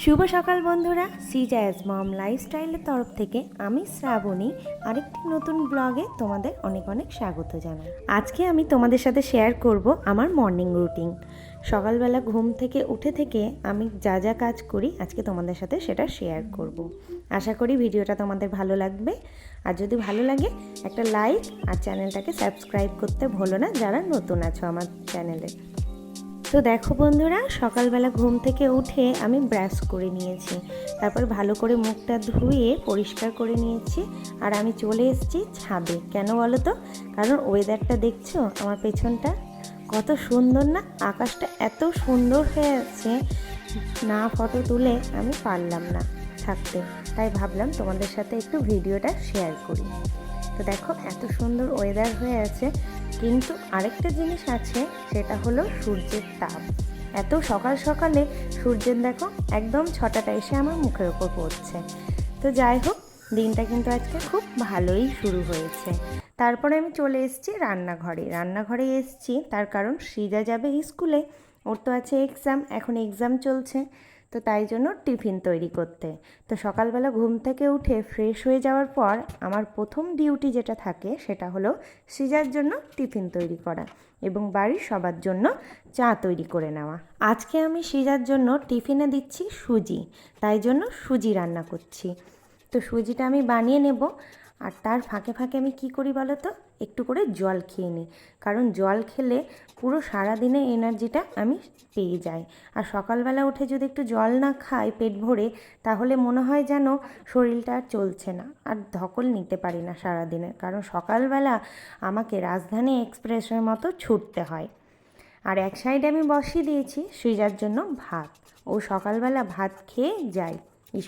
শুভ সকাল বন্ধুরা, সিজাস মম লাইফস্টাইলের তরফ থেকে আমি শ্রাবণী আরেকটি নতুন ব্লগে তোমাদের অনেক অনেক স্বাগত জানাই। আজকে আমি তোমাদের সাথে শেয়ার করব আমার মর্নিং রুটিন। সকালবেলা ঘুম থেকে উঠে থেকে আমি যা যা কাজ করি আজকে তোমাদের সাথে সেটা শেয়ার করব। আশা করি ভিডিওটা তোমাদের ভালো লাগবে। আর যদি ভালো লাগে একটা লাইক আর চ্যানেলটাকে সাবস্ক্রাইব করতে ভুলো না যারা নতুন আছো আমার চ্যানেলে। তো দেখো বন্ধুরা, সকালবেলা ঘুম থেকে উঠে আমি ব্রাশ করে নিয়েছি, তারপর ভালো করে মুখটা ধুয়ে পরিষ্কার করে নিয়েছি। আর আমি চলে এসেছি ছাদে। কেন বলো তো? কারণ ওয়েদারটা দেখছো আমার পেছনটা কত সুন্দর না, আকাশটা এত সুন্দর হয়ে আছে, না ফটো তুলে আমি পারলাম না থাকতে, তাই ভাবলাম তোমাদের সাথে একটু ভিডিওটা শেয়ার করি। তো দেখো এত সুন্দর ওয়েদার হয়ে আছে, কিন্তু আরেকটা জিনিস আছে, সেটা হলো সূর্যের তাপ। এত সকাল সকালে সূর্যের দেখো একদম 6টাটা এসে আমার মুখের ওপর পড়ছে। তো যাই হোক, দিনটা কিন্তু আজকে খুব ভালোই শুরু হয়েছে। তারপরে আমি চলে এসেছি রান্নাঘরে এসেছি তার কারণ সৃজা যাবে স্কুলে, ওর তো আছে এক্সাম, এখন এক্সাম চলছে, তো তাই জন্য টিফিন তৈরি করতে। তো সকালবেলা ঘুম থেকে উঠে ফ্রেশ হয়ে যাওয়ার পর আমার প্রথম ডিউটি যেটা থাকে সেটা হলো সৃজার জন্য টিফিন তৈরি করা এবং বাড়ির সবার জন্য চা তৈরি করে নেওয়া। আজকে আমি সৃজার জন্য টিফিনে দিচ্ছি সুজি, তাই জন্য সুজি রান্না করছি। তো সুজিটা আমি বানিয়ে নেব, আর তার ফাঁকে ফাঁকে আমি কি করি বলো তো, একটু করে জল খেয়ে নিই, কারণ জল খেলে পুরো সারাদিনে এনার্জিটা আমি পেয়ে যাই। আর সকালবেলা উঠে যদি একটু জল না খাই পেট ভরে, তাহলে মনে হয় যেন শরীরটা আর চলছে না, আর ধকল নিতে পারি না সারাদিনে, কারণ সকালবেলা আমাকে রাজধানী এক্সপ্রেসের মতো ছুটতে হয়। আর এক সাইডে আমি বসিয়ে দিয়েছি সৃজার জন্য ভাত, ও সকালবেলা ভাত খেয়ে যায়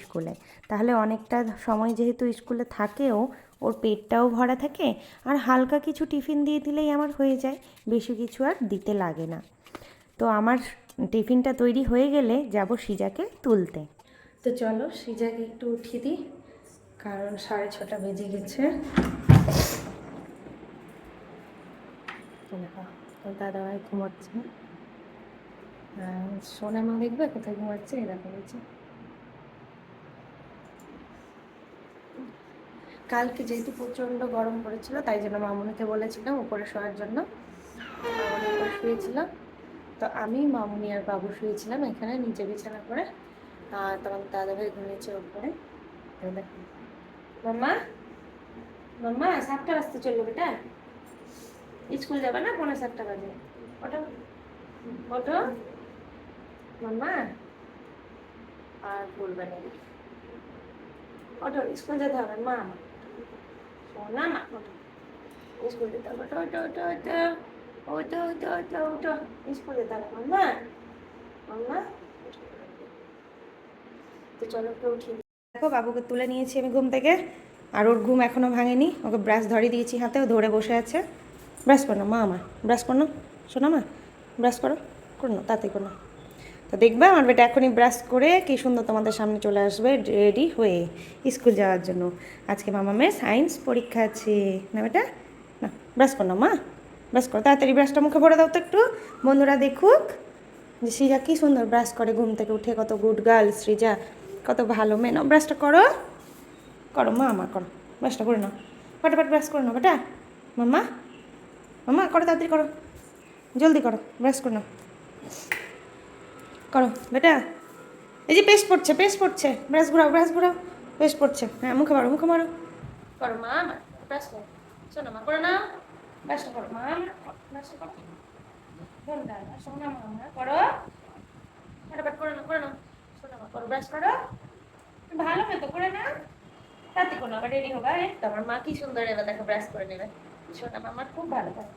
স্কুলে, তাহলে অনেকটা সময় যেহেতু স্কুলে থাকেও, ওর পেটটাও ভরা থাকে, আর হালকা কিছু টিফিন দিয়ে দিলেই আমার হয়ে যায়, বেশি কিছু আর দিতে লাগে না। তো আমার টিফিনটা তৈরি হয়ে গেলে যাব সৃজাকে তুলতে। তো চলো সৃজাকে একটু উঠিয়ে দিই, কারণ 6:30 বেজে গেছে। দাদাভাই ঘুমাচ্ছে, সোনা মা দেখবে কোথায় ঘুমাচ্ছে, এরকম হচ্ছে। কালকে যেহেতু প্রচণ্ড গরম পড়েছিল, তাই জন্য মামুনিকে বলেছিলাম উপরে শোয়ার জন্য, মামুনি উপরে শুয়েছিল। তো আমি, মামুনি আর বাবু শুয়েছিলাম এখানে নিচে বিছানা করে, আর তোমার দাদাভাই ঘুমিয়েছে উপরে। মাম্মা মাম্মা 7টা বাজতে চললো বেটা, স্কুল যাবে না, 7:45 বাজে। ওটা ওটো মাম্মা, আর বলবে না, ওটো স্কুল যেতে হবে মা, শোনা মা, ওটো স্কুল যেতে হবে, ওটো ওটো ওটো ওটো ওটো ওটো ওটো ওটো স্কুল যেতে হবে মাম্মা মাম্মা। তো চলো একটু উঠি। দেখো বাবুকে তুলে নিয়েছি আমি ঘুম থেকে, আর ওর ঘুম এখনও ভাঙেনি, ওকে ব্রাশ ধরিয়ে দিয়েছি হাতেও, ধরে বসে আছে। ব্রাশ করো মা, আমার ব্রাশ করো, শোনা মা ব্রাশ করো, করো না তাড়াতাড়ি করো। তো দেখবে আমার বেটা এখনই ব্রাশ করে কি সুন্দর তোমাদের সামনে চলে আসবে রেডি হয়ে স্কুল যাওয়ার জন্য। আজকে মামামের সায়েন্স পরীক্ষা আছে না বেটা, না ব্রাশ করো না মা, ব্রাশ করো তাড়াতাড়ি, ব্রাশটা মুখে ভরে দাও তো একটু, বন্ধুরা দেখুক যে সৃজা কী সুন্দর ব্রাশ করে ঘুম থেকে উঠে, কত গুড গার্ল সৃজা, কত ভালো মেয়ে। নাও ব্রাশটা করো, করো মা আমার, করো ব্রাশটা করে নাও, ফটাফট ব্রাশ করে নাও বেটা, মাম্মা মাম্মা করো তাড়াতাড়ি করো, জলদি করো, ব্রাশ করে নাও, করো বেটা। এই যে পেস্ট পড়ছে, ব্রাশ ঘুরাও পেস্ট পড়ছে, হ্যাঁ মুখে মারো করো মা আমার, ব্রাশ করো, শোনো মা করো না, ব্রাশটা করো মা আমার, ব্রাশটা করো, শোনো মা আমার করো, ফটাফট করে নাও শোনো মা করো, ব্রাশ করো, ভালো মতো করে না, তাতে কোনো আবার রেডি হবে। তোমার মা কি সুন্দর এবার দেখো ব্রাশ করে নেবে, শোনা মা আমার খুব ভালো থাকে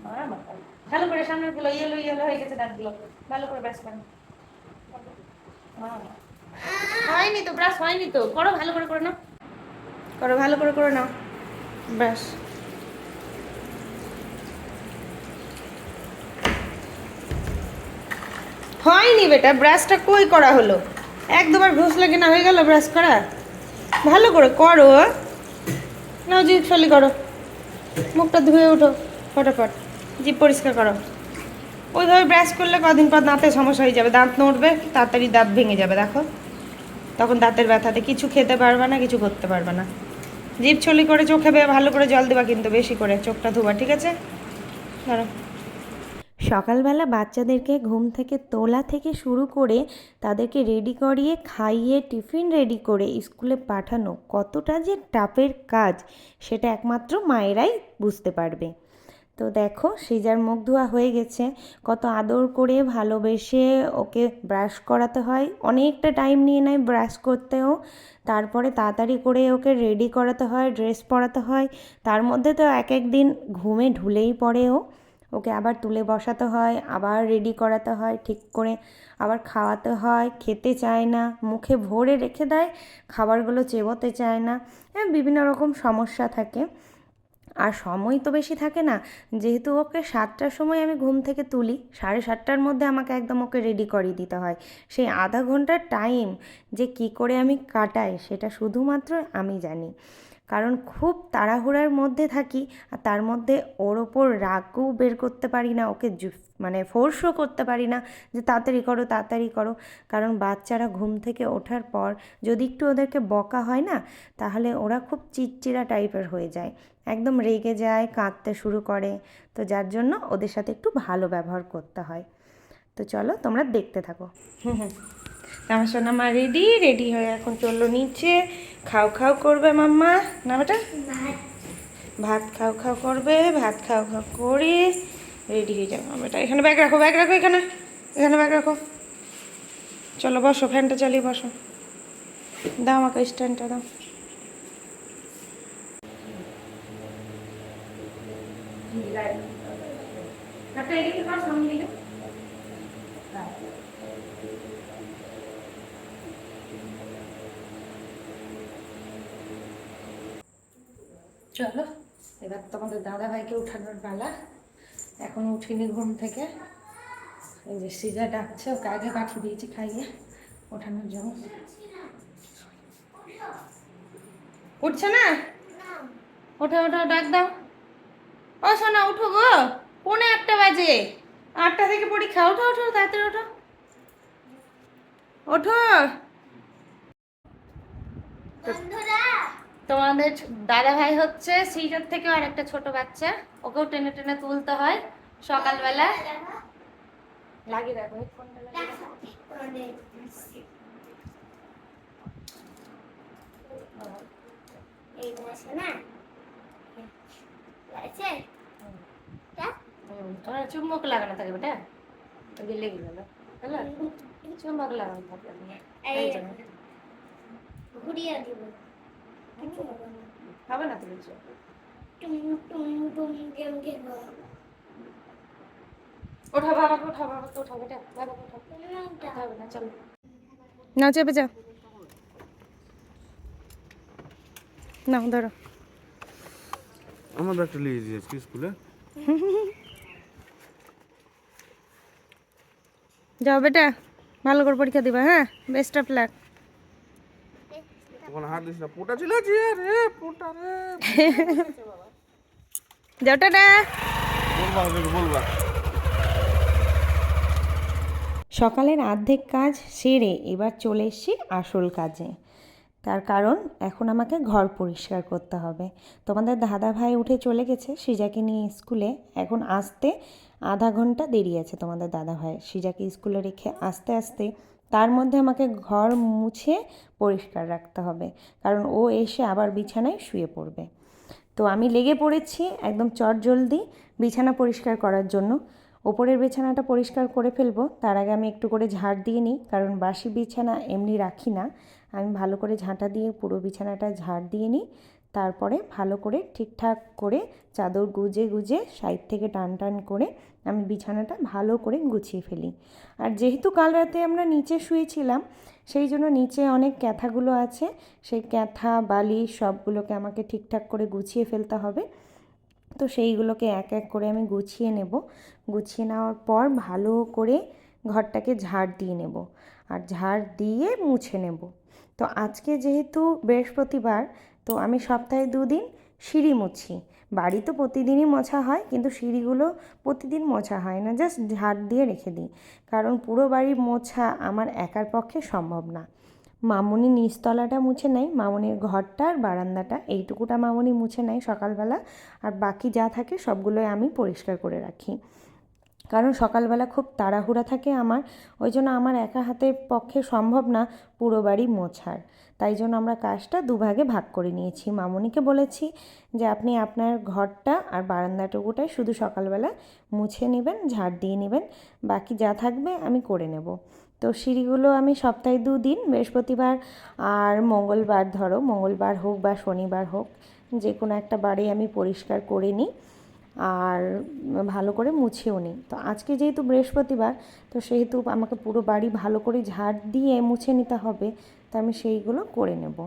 মা আমার, ভালো করে সামনের গুলো ইয়েলো হয়ে গেছে দাঁতগুলো, ভালো করে ব্রাশ করে হয়নি তো, ব্রাশ হয়নি তো, করো ভালো করে করে নাও, করো ভালো করে করে নাও ব্রাশ। হয়নি বেটা, ব্রাশটা কই করা হলো, 1-2বার ঘুষ লাগে না হয়ে গেল ব্রাশ করা, ভালো করে করো, নাও জিভ ফলি করো, মুখটা ধুয়ে ওঠো ফটাফট, জিভ পরিষ্কার করো। ওইভাবে ব্রাশ করলে কদিন পর দাঁতে সমস্যা হয়ে যাবে, দাঁত নড়বে, তাড়াতাড়ি দাঁত ভেঙে যাবে। দেখো তখন দাঁতের ব্যথাতে কিছু খেতে পারবে না, কিছু করতে পারবে না। জিভ ছলি করে চোখে ভালো করে জল দেবা, কিন্তু বেশি করে চোখটা ধোবা, ঠিক আছে? ধরো। সকালবেলা বাচ্চাদেরকে ঘুম থেকে তোলা থেকে শুরু করে তাদেরকে রেডি করিয়ে খাইয়ে টিফিন রেডি করে স্কুলে পাঠানো কতটা যে টাফের কাজ, সেটা একমাত্র মায়েরাই বুঝতে পারবে। তো দেখো সিজার মুখ ধোয়া হয়ে গেছে, কত আদর করে ভালোবেসে ওকে ব্রাশ করাতে হয়, অনেকটা টাইম নিয়ে নেয় ব্রাশ করতেও। তারপরে তাড়াতাড়ি করে ওকে রেডি করাতে হয়, ড্রেস পরাতে হয়। তার মধ্যে তো এক এক দিন ঘুমে ঢুলেই পড়ে ও। ওকে আবার তুলে বসাতে হয়, আবার রেডি করাতে হয় ঠিক করে, আবার খাওয়াতে হয়। খেতে চায় না, মুখে ভরে রেখে দেয়, খাবারগুলো চেবোতে চায় না। বিভিন্ন রকম সমস্যা থাকে। আর সময় তো বেশি থাকে না, যেহেতু ওকে 7টার সময় আমি ঘুম থেকে তুলি, 7:30টার মধ্যে আমাকে একদম ওকে রেডি করিয়ে দিতে হয়। সেই আধা ঘন্টার টাইম যে কি করে আমি কাটাই সেটা শুধুমাত্র আমি জানি। কারণ খুব তাড়াহুড়ার মধ্যে থাকি, আর তার মধ্যে ওর ওপর রাগও বের করতে পারি না, ওকে মানে ফোর্সও করতে পারি না যে তাড়াতাড়ি করো তাড়াতাড়ি করো। কারণ বাচ্চারা ঘুম থেকে ওঠার পর যদি একটু ওদেরকে বকা হয় না, তাহলে ওরা খুব চিড়চিড়া টাইপের হয়ে যায়, একদম রেগে যায়, কাঁদতে শুরু করে। তো যার জন্য ওদের সাথে একটু ভালো ব্যবহার করতে হয়। তো চলো তোমরা দেখতে থাকো। আমার সোনা মা রেডি রেডি হয়ে এখন চললো নিচে, খাও খাও করবে মাম্মা, না বেটা? ভাত খাও খাও করবে, ভাত খাও খাও করে রেডি হয়ে যাবো বেটা। এখানে ব্যাগ রাখো, ব্যাগ রাখো, এখানে এখানে ব্যাগ রাখো। চলো বসো, ফ্যানটা চালিয়ে বসো। দাও আমাকে স্ট্যান্ডটা দাও। চলো এবার তোমাদের দাদা ভাইকে উঠানোর পালা। এখন উঠিনি ঘুম থেকে, এই যে সিজা ডাকছে, ওকে আগে পাঠিয়ে দিয়েছি খাইয়ে ওঠানোর জন্য। উঠছে না? ওঠো ওঠো, ডাক দাও। ও সোনা উঠো গো, 1:45 বাজে, 8টা থেকে পরীক্ষা। ওঠো ওঠো তাড়াতাড়ি ওঠো, ওঠো। তোমাদের দাদা ভাই হচ্ছে সিজার থেকে আর একটা ছোট বাচ্চা, ওকেও টেনে টেনে তুলতে হয় সকালবেলা। লাগিয়ে রাখো হেডফোনটা, লাগিয়ে রাখো। তোমার চুম্বক লাগানো থাকে বেটা, গেলে গেল চুম্বক লাগানো থাকে, ঘুরিয়ে দিব হবে না তুমি। ওঠা বাবাকে, ওঠা বাবাকে, ওঠা বেটা, বাবাকে ওঠা, হবে না, চলো না চেপে যাও, না ধরো। আমার ব্যাগটা নিয়ে দিয়েছি স্কুলে। যাও বেটা, ভালো করে পরীক্ষা দিবা, হ্যাঁ? Best of luck. ওখানে হাত দিস না, পোটা ছিল যে রে, পোটা রে। যাও টাটা। বলবা ওদেরকে বলবা। সকালের অর্ধেক কাজ সেরে এবার চলে এসেছি আসল কাজে। তার কারণ এখন আমাকে ঘর পরিষ্কার করতে হবে। তোমাদের দাদা ভাই উঠে চলে গেছে সিজাকে নিয়ে স্কুলে, এখন আসতে আধা ঘন্টা দেরি আছে তোমাদের দাদা ভাই। সিজাকে স্কুলে রেখে আসতে আসতে তার মধ্যে আমাকে ঘর মুছে পরিষ্কার রাখতে হবে, কারণ ও এসে আবার বিছানায় শুয়ে পড়বে। তো আমি লেগে পড়েছি একদম চটজলদি বিছানা পরিষ্কার করার জন্য। ওপরের বিছানাটা পরিষ্কার করে ফেলবো, তার আগে আমি একটু করে ঝাড় দিয়ে নিই, কারণ বাসি বিছানা এমনি রাখি না। আমি ভালো করে ঝাঁটা দিয়ে পুরো বিছানাটা ঝাড় দিয়ে নিই, তারপরে ভালো করে ঠিকঠাক করে চাদর গুজে গুজে সাইড থেকে টান টান করে আমি বিছানাটা ভালো করে গুছিয়ে ফেলি। আর যেহেতু কাল রাতে আমরা নিচে শুয়েছিলাম, সেই জন্য নিচে অনেক ক্যাথাগুলো আছে, সেই ক্যাথা বালিশ সবগুলোকে আমাকে ঠিকঠাক করে গুছিয়ে ফেলতে হবে। তো সেইগুলোকে এক এক করে আমি গুছিয়ে নেব। গুছিয়ে নেওয়ার পর ভালো করে ঘরটাকে ঝাড় দিয়ে নেব, আর ঝাড় দিয়ে মুছে নেব। তো আজকে যেহেতু বৃহস্পতিবার, তো আমি সপ্তাহে 2 দিন সিঁড়ি মুছি। বাড়ি তো প্রতিদিনই মোছা হয়, কিন্তু সিঁড়িগুলো প্রতিদিন মোছা হয় না, জাস্ট ঝাড় দিয়ে রেখে দিই। কারণ পুরো বাড়ি মোছা আমার একার পক্ষে সম্ভব না। মামুনি নিচতলাটা মুছে নেয়, মামুনির ঘরটা আর বারান্দাটা এইটুকুটা মামুনি মুছে নেয় সকালবেলা, আর বাকি যা থাকে সবগুলোই আমি পরিষ্কার করে রাখি। কারণ সকালবেলা খুব তাড়াহুড়া থাকে আমার, ওই জন্য আমার একা হাতের পক্ষে সম্ভব না পুরো বাড়ি মোছার। তাই জন্য আমরা কাজটা দুভাগে ভাগ করে নিয়েছি। মামুনিকে বলেছি যে আপনি আপনার ঘরটা আর বারান্দাটুকুটাই শুধু সকালবেলা মুছে নেবেন, ঝাড় দিয়ে নেবেন, বাকি যা থাকবে আমি করে নেব। তো সিঁড়িগুলো আমি সপ্তাহে 2 দিন, বৃহস্পতিবার আর মঙ্গলবার, ধরো মঙ্গলবার হোক বা শনিবার হোক, যে কোনো একটা বারে আমি পরিষ্কার করে নিই আর ভালো করে মুছেও নিই। তো আজকে যেহেতু বৃহস্পতিবার, তো সেহেতু আমাকে পুরো বাড়ি ভালো করে ঝাড় দিয়ে মুছে নিতে হবে, তো আমি সেইগুলো করে নেব।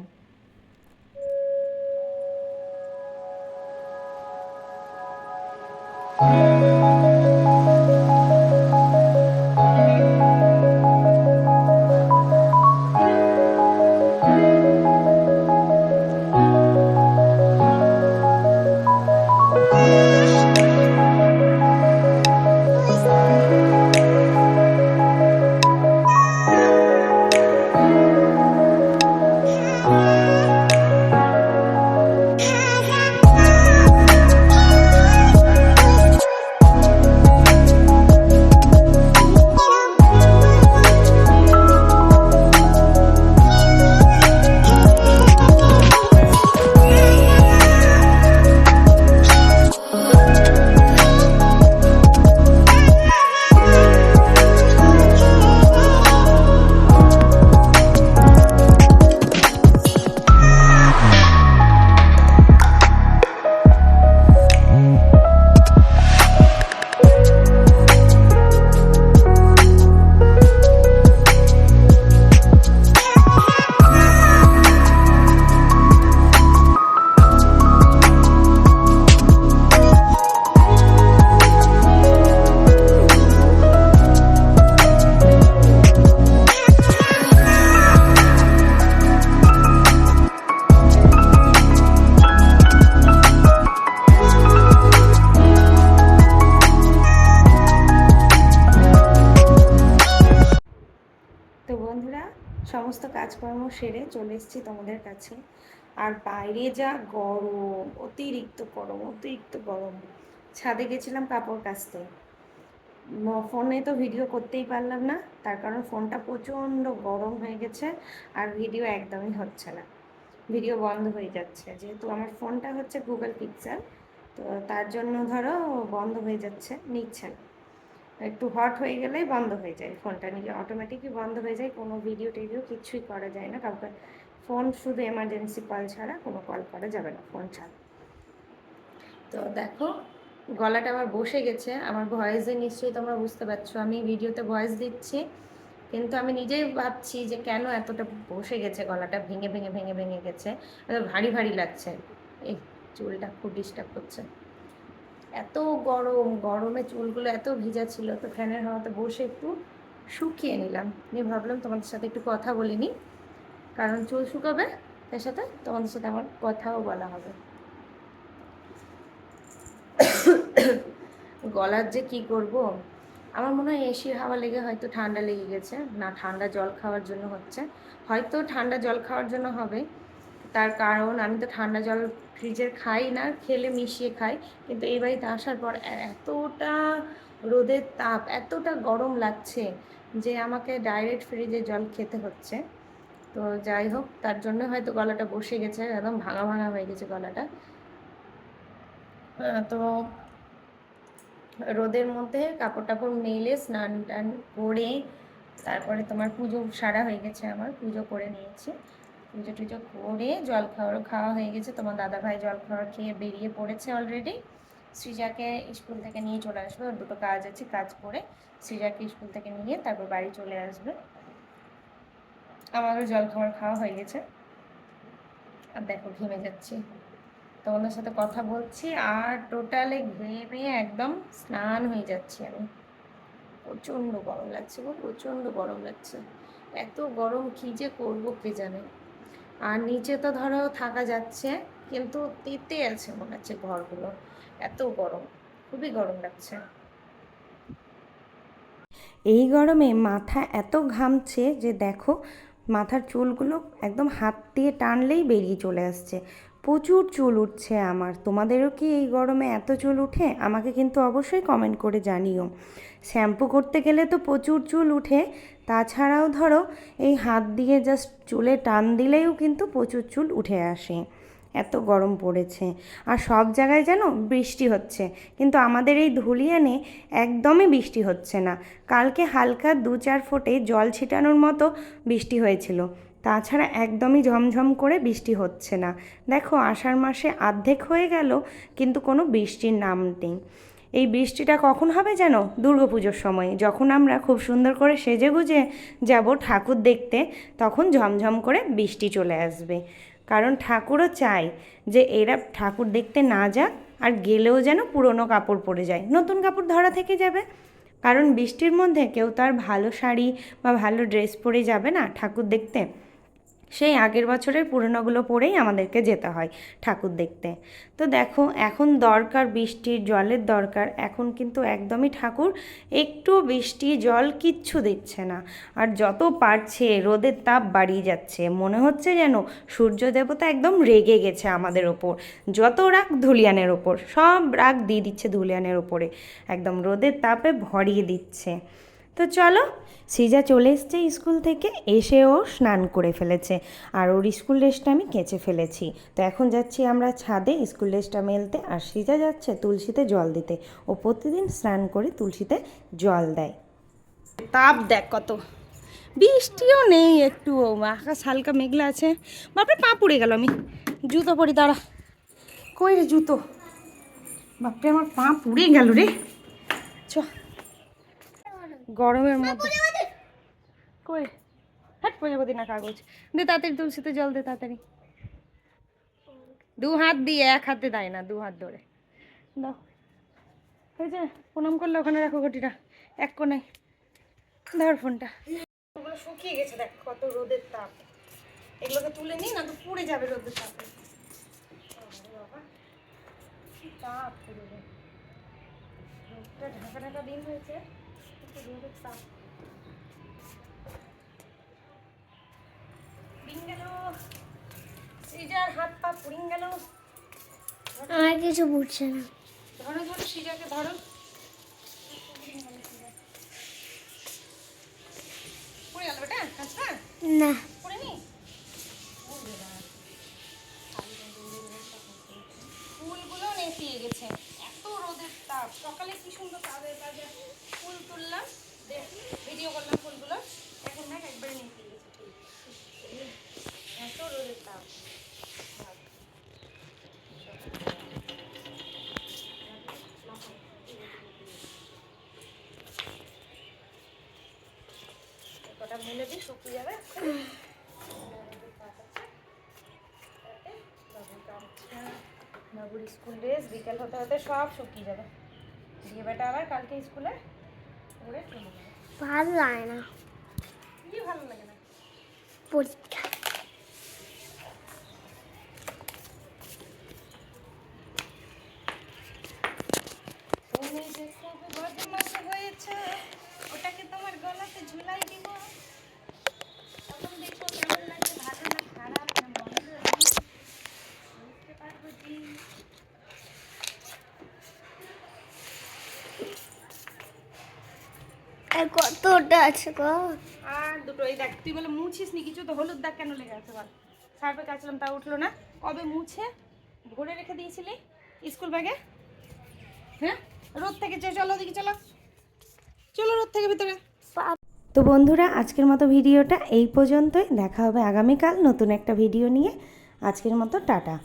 তো বন্ধুরা, সমস্ত কাজকর্ম সেরে চলে এসেছি তোমাদের কাছে। আর বাইরে যা গরম, অতিরিক্ত গরম, অতিরিক্ত গরম। ছাদে গেছিলাম কাপড় কাচতে, ফোনে তো ভিডিও করতেই পারলাম না, তার কারণ ফোনটা প্রচণ্ড গরম হয়ে গেছে আর ভিডিও একদমই হচ্ছে না, ভিডিও বন্ধ হয়ে যাচ্ছে। যেহেতু আমার ফোনটা হচ্ছে গুগল পিক্সেল, তো তার জন্য ধরো বন্ধ হয়ে যাচ্ছে, নিচ্ছে না। একটু হট হয়ে গেলেই বন্ধ হয়ে যায়, ফোনটা নিজে অটোমেটিকই বন্ধ হয়ে যায়, কোনো ভিডিও টিডিও কিছুই করা যায় না কাউকে। ফোন শুধু এমার্জেন্সি কল ছাড়া কোনো কল করা যাবে না ফোন ছাড়া। তো দেখো গলাটা আমার বসে গেছে, আমার ভয়েসে নিশ্চয়ই তোমরা বুঝতে পারছো, আমি ভিডিওতে ভয়েস দিচ্ছি কিন্তু আমি নিজেই ভাবছি যে কেন এতটা বসে গেছে, গলাটা ভেঙে ভেঙে ভেঙে ভেঙে গেছে, ভারী ভারী লাগছে। এই চুলটা খুব ডিস্টার্ব করছে, এত গরম, গরমে চুলগুলো এত ভিজা ছিল, তো ফ্যানের হাওয়াতে বসে একটু শুকিয়ে নিলাম, নিয়ে ভাবলাম তোমাদের সাথে একটু কথা বলিনি, কারণ চুল শুকাবে তার সাথে তোমাদের সাথে আমার কথাও বলা হবে। গলার যে কি করব, আমার মনে হয় এসির হাওয়া লেগে হয়তো ঠান্ডা লেগে গেছে, না ঠান্ডা জল খাওয়ার জন্য হচ্ছে, হয়তো ঠান্ডা জল খাওয়ার জন্য হবে। তার কারণ আমি তো ঠান্ডা জল ফ্রিজের খাই না, খেলে মিশিয়ে খাই, কিন্তু এই বাড়িতে আসার পর এতটা রোদের তাপ, এতটা গরম লাগছে যে আমাকে ডাইরেক্ট ফ্রিজের জল খেতে হচ্ছে। তো যাই হোক, তার জন্য হয়তো গলাটা বসে গেছে, একদম ভাঙা ভাঙা হয়ে গেছে গলাটা। তো রোদের মধ্যে কাপড় টাপড় মেলে স্নান টান করে তারপরে তোমার পুজো সারা হয়ে গেছে, আমার পুজো করে নিয়েছি, পুজো টুজো করে জল খাওয়া হয়ে গেছে। তোমার দাদাভাই জল খাওয়া খেয়ে বেরিয়ে পড়েছে অলরেডি, সৃজাকে স্কুল থেকে নিয়ে চলে আসবে, ওর দুটো কাজ আছে, কাজ করে সৃজাকে স্কুল থেকে নিয়ে তারপর বাড়ি চলে আসবে। আমারও জল খাওয়া হয়ে গেছে, আর দেখো ঘেমে যাচ্ছি, তোমাদের সাথে কথা বলছি আর টোটালি ঘেমে একদম স্নান হয়ে যাচ্ছি আমি। প্রচণ্ড গরম লাগছে গো, প্রচণ্ড গরম লাগছে, এত গরম কী যে করবো কে জানে। আর নিচে তো ধরো থাকা যাচ্ছে, কিন্তু তেতে আছে মনে হচ্ছে ঘরগুলো, এত গরম, খুবই গরম লাগছে। এই গরমে মাথা এত ঘামছে যে দেখো মাথার চুলগুলো একদম হাত দিয়ে টানলেই বেরিয়ে চলে আসছে। প্রচুর চুল উঠছে আমার। তোমাদেরও কি এই গরমে এত চুল উঠে? আমাকে কিন্তু অবশ্যই কমেন্ট করে জানিও। শ্যাম্পু করতে গেলে তো প্রচুর চুল উঠে, তাছাড়াও ধরো এই হাত দিয়ে জাস্ট চুলে টান দিলেও কিন্তু প্রচুর চুল উঠে আসে। এত গরম পড়েছে, আর সব জায়গায় যেন বৃষ্টি হচ্ছে, কিন্তু আমাদের এই ধুলিয়ানে একদমই বৃষ্টি হচ্ছে না। কালকে হালকা 2-4 ফোঁটে জল ছিটানোর মতো বৃষ্টি হয়েছিল, তাছাড়া একদমই ঝমঝম করে বৃষ্টি হচ্ছে না। দেখো আষাঢ় মাসে অর্ধেক হয়ে গেল, কিন্তু কোনো বৃষ্টির নাম নেই। এই বৃষ্টিটা কখন হবে জানো? দুর্গাপুজোর সময়, যখন আমরা খুব সুন্দর করে সেজেগুজে যাব ঠাকুর দেখতে, তখন ঝমঝম করে বৃষ্টি চলে আসবে। কারণ ঠাকুরও চায় যে এরা ঠাকুর দেখতে না যাক, আর গেলেও যেন পুরনো কাপড় পরে যায়, নতুন কাপড় ধরা থেকে যাবে। কারণ বৃষ্টির মধ্যে কেউ তো আর ভালো শাড়ি বা ভালো ড্রেস পরে যাবে না ঠাকুর দেখতে। সেই আগের বছরের পুরনোগুলো পরেই আমাদেরকে যেতে হয় ঠাকুর দেখতে। তো দেখো এখন দরকার বৃষ্টির জলের দরকার, এখন কিন্তু একদমই ঠাকুর একটু বৃষ্টি জল কিচ্ছু দিচ্ছে না। আর যত পারছে রোদের তাপ বাড়িয়ে যাচ্ছে, মনে হচ্ছে যেন সূর্য দেবতা একদম রেগে গেছে আমাদের ওপর। যত রাগ ধুলিয়ানের ওপর, সব রাগ দিয়ে দিচ্ছে ধুলিয়ানের ওপরে, একদম রোদের তাপে ভরিয়ে দিচ্ছে। তো চলো, সৃজা চলে এসছে স্কুল থেকে, এসে ও স্নান করে ফেলেছে, আর ওর স্কুল ড্রেসটা আমি কেচে ফেলেছি। তো এখন যাচ্ছি আমরা ছাদে স্কুল ড্রেসটা মেলতে, আর সৃজা যাচ্ছে তুলসীতে জল দিতে। ও প্রতিদিন স্নান করে তুলসীতে জল দেয়। তাপ দেখ কত, বৃষ্টিও নেই একটু, আকাশ হালকা মেঘলা আছে। বাপরে পা পুড়ে গেল, আমি জুতো পরি, দাঁড়া। কই রে জুতো? বাপরে আমার পা পুড়ে গেল রে। চ, গরমের মধ্যে কই হাট প্রজাপতি না কাগজ দে, তাড়াতাড়ি তুলসীতে জল দে তাড়াতাড়ি। 2 হাত দিয়ে, 1 হাতে দেয় না, 2 হাত ধরে দাও। হয়েছে? প্রণাম করলে ওখানে রাখো ঘটিটা এক কোণে, ধর ফোনটা। ওগুলো শুকিয়ে গেছে, দেখ কত রোদের তাপ। এগুলোকে তুলে নিই না তো পুড়ে যাবে রোদের তাপে। বাবা কি তাপ পুড়ে যায়, রোদটা ঢাকা ঢাকা দিন হয়েছে, রোদের তাপ। সিজার হাত পা পুড়িং গেল। আমার কিছু বুঝছে না। ধরো ধরো সিজাকে ধরো। পুড়ে গেল বেটা হাতটা? না, পুড়ে নি? ফুলগুলো নেতিয়ে গেছে, এত রোদের তাপ। সকালে কি সুন্দর তাজা তাজা ফুল তুললাম, ভিডিও করলাম ফুলগুলো, এখন দেখ একবারে নেতিয়ে গেছে ফুল। এত রোদের তাপ। কটা মেলে দিই, শুকিয়ে যাবে। বাবুর স্কুল ড্রেস বিকেল হতে হতে সব শুকিয়ে যাবে, দিয়ে বেটা আবার কালকে স্কুলে পড়ে চলে যাবে। ভালো লাগে না কি ভালো লাগে না? পরীক্ষা। তুমি যে খুব বদমাশ হয়েছে, ওটাকে তোমার গলাতে ঝুলাই দিব, তখন দেখো কেমন লাগে, ভালো না খারাপ না মন্দ, বুঝতে পারবো কি। আর কতটা আছে গো? আর দুটো, এই দেখ তুই বলে মুছিস নি কিছু, তো হলুদ দাগ কেন লেগে আছে বল? সার্ফে কাচলাম তা উঠলো না, কবে মুছে ভরে রেখে দিয়েছিলি স্কুল ব্যাগে? হ্যাঁ, রোদ থেকে চলো ওদিকে, চলো চলো রোদ থেকে ভিতরে। তো বন্ধুরা আজকের মতো ভিডিওটা এই পর্যন্তই, দেখা হবে আগামীকাল নতুন একটা ভিডিও নিয়ে। আজকের মতো টাটা।